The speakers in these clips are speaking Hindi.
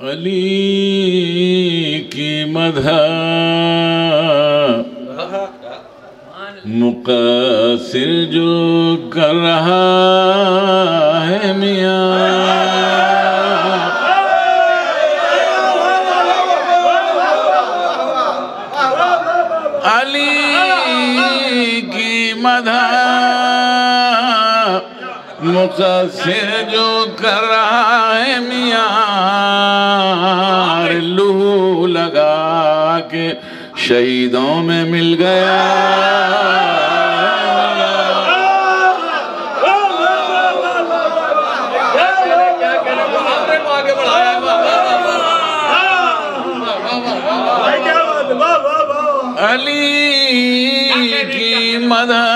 अली की मदह मुक़स्सिर जो कर रहा है मियाँ, अली की मदह मुक़स्सिर जो कर रहा है मियाँ, लहू लगा के शहीदों में मिल गया। अली की मदह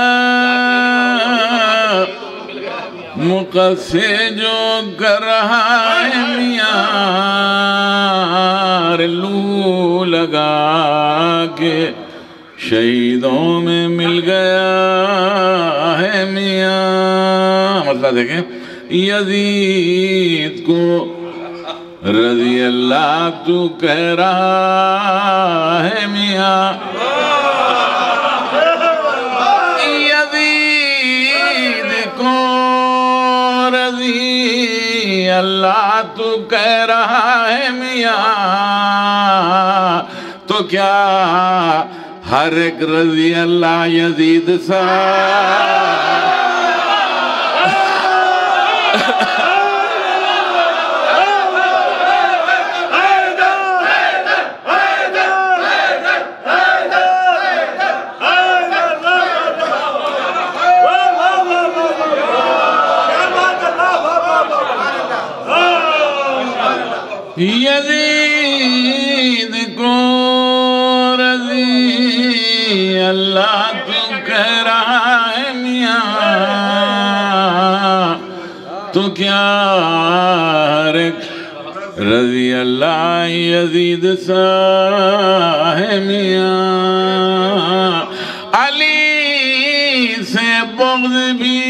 मुक़स्सिर जो कर रहा है मियाँ, लू लगा के शहीदों में मिल गया है मियाँ। मतलब देखें, यज़ीद को रज़ी अल्लाह तू कह रहा है मियाँ, यज़ीद को रज़ी अल्लाह तू कह रहा है मियाँ, तो क्या हर एक रज़ी अल्लाह यज़ीद सा यज़ीद को रज़ी अल्लाह तू कह रहा है मियाँ, तो क्या हर एक रज़ी अल्लाह यज़ीद सा है मियाँ। अली से बुग़्ज़ भी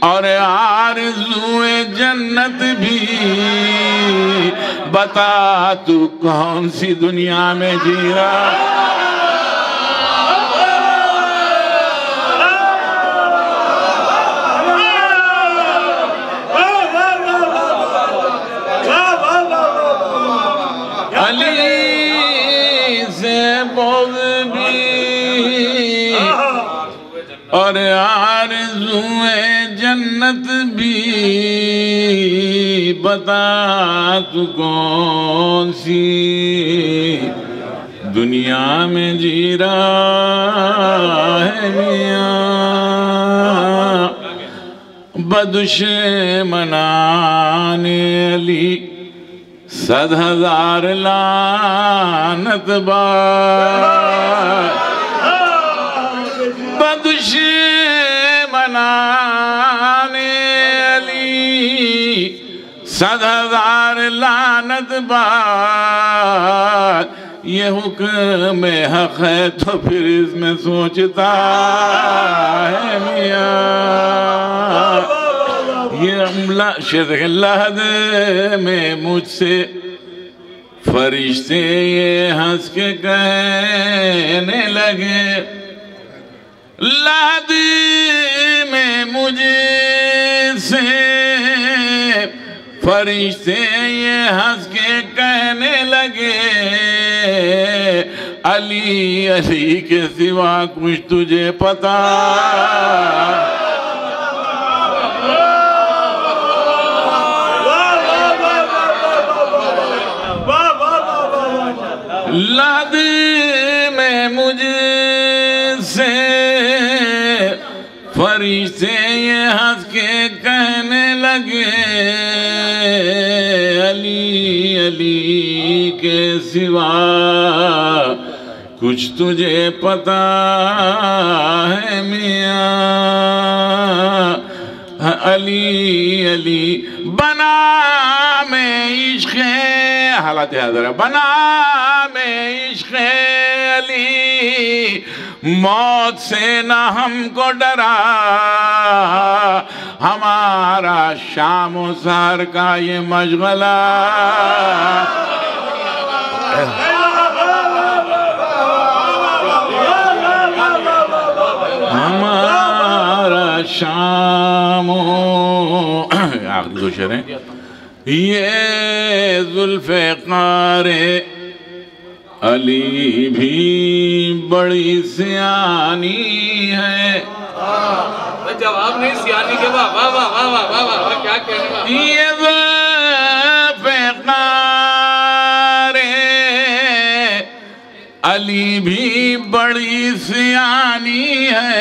और आरज़ूए जन्नत भी, बता तू कौन सी दुनिया में जी रहा। अली से बुग़्ज़ भी और आरज़ूए जन्नत भी, बता तू कौन सी दुनिया में जी रहा है मियाँ। बदुश्मनाने अली 100,000 लानत बार, बदुश्मनाने अली 100,000 लानत बार, ये हुक्म हक़ है तो फिर इसमें सोचता है मियाँ। ये शेर लहद में मुझसे फरिश्ते ये हंस के कहने लगे, लहद में मुझसे फरिश्ते ये हंस के कहने लगे, अली अली के सिवा कुछ तुझे पता। लहद में मुझसे फरिश्ते ये हंस के कहने लगे, अली अली के सिवा कुछ तुझे पता है मियाँ। अली अली बना में इश्क़ हालत हाज़िर बना में इश्क़ अली, मौत से ना हमको डरा, हमारा शाम और सहर का ये मशगला। हमारा शाम आखिरी दो शेर हैं। ये जुल्फ़िकार अली भी बड़ी सियानी है। जवाब नहीं सियानी के वाह वाह वाह वाह वाह वाह वाह क्या कहने। ये जुल्फ़िकार अली भी बड़ी सियानी है।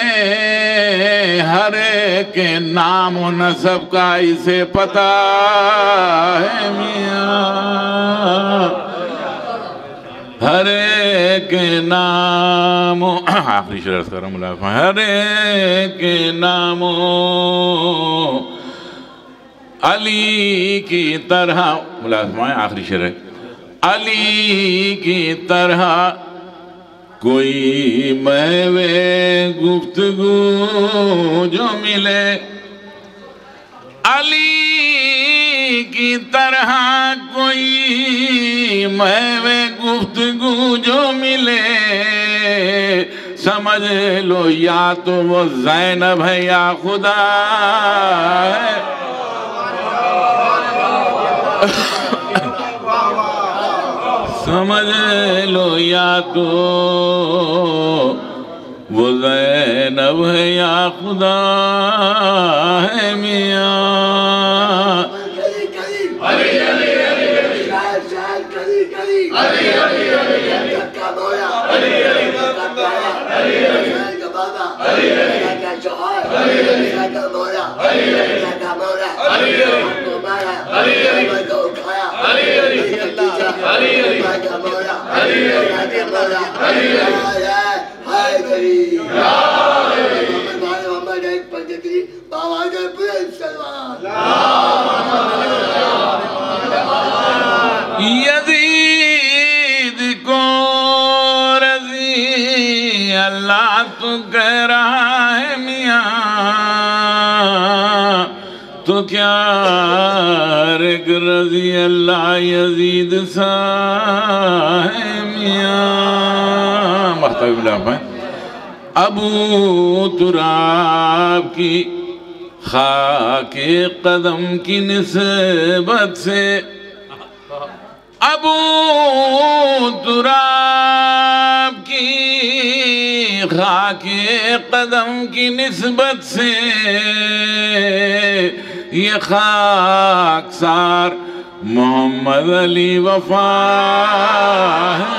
हर एक के नाम और नसब का इसे पता है मियाँ। हर एक नाम आखिरी शेर कर मुलाफा। हर एक नाम अली की तरह मुलाफा आखिरी शेर है। अली की तरह कोई महवे गुफ्तगू जो मिले। अली की तरह कोई महवे गुफ्तगू जो मिले। समझ लो या तो वो ज़ैनब है या खुदा है। समझ लो या तो वो ज़ैनब है या खुदा है मियाँ। यज़ीद को रज़ी अल्लाह तो कह रहा है मियाँ। तो क्या रज़ी अल्लाह यज़ीद सा है मियाँ। अबू तुराब की खाके कदम की निस्बत से। अबू तुराब की खाके कदम की निस्बत से ये खाकसार मोहम्मद अली वफा है।